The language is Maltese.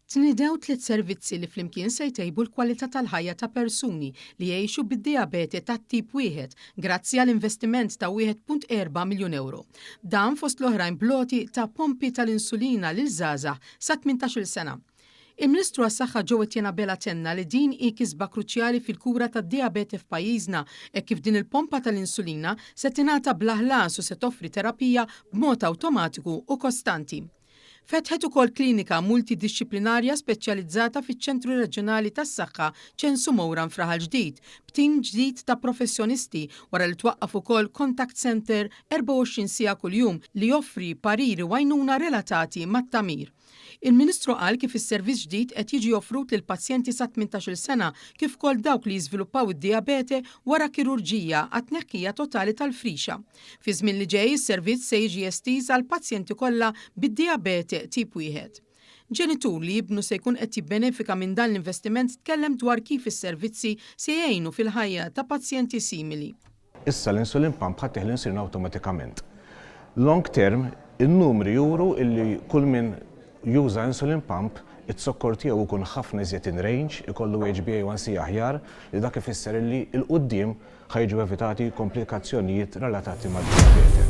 Tnidew 3 servizzi li flimkien se jtejbu l-kwalità tal-ħajja ta' persuni li jgħixu bid-diabete tat-tip 1 grazzi għall-investiment ta' 1.4 miljun euro. Dan fost l-oħrajn bloti ta' pompi tal-insulina lil żgħażagħ sa' 18-il sena. Il-Ministru għas-Saħħa Joe Etienne Bella tenna li din hi kisba kruċjali fil-kura tad-diabete f'pajjiżna kif din il-pompa tal-insulina se tingħata bla ħlas u se toffri terapija b'mod awtomatiku u kostanti. Fetħet ukoll klinika multidisciplinarja speċjalizzata fiċ-Ċentru Reġjonali tas-Saħħa Ċensu Mowran f'Raħal Ġdid, b'tim ġdid ta' professjonisti wara li twaqqaf ukoll contact center 24 siegħa kuljum li joffri pariri u għajnuna relatati mat-tamir. Il-Ministru qal kif is-servizz ġdid qed jiġi offrut lil pazjenti sa 18-il sena kif ukoll dawk li jiżviluppaw id-diabete wara kirurġija għat-tneħħija totali tal-frixa. Fi żmien li ġej is-servizz se jiġi estiż għal pazjenti kollha bid-diabete tip 1. Ġenitur li jibnu se jkun qed jibbenefika minn dan l-investiment tkellem dwar kif is-servizzi se jgħinu fil-ħajja ta' pazjenti simili. Issa l-insulin pump ħadd l-insulin awtomatikament. Long term, in-numri juru illi kull min juża insulin pump it-sokkor tiegħu jkun ħafna iżjed in range, ikollu HbA1c aħjar li dak ifisser li l-qudiem ħajġu evitati komplikazzjonijiet relatati mad-diabete.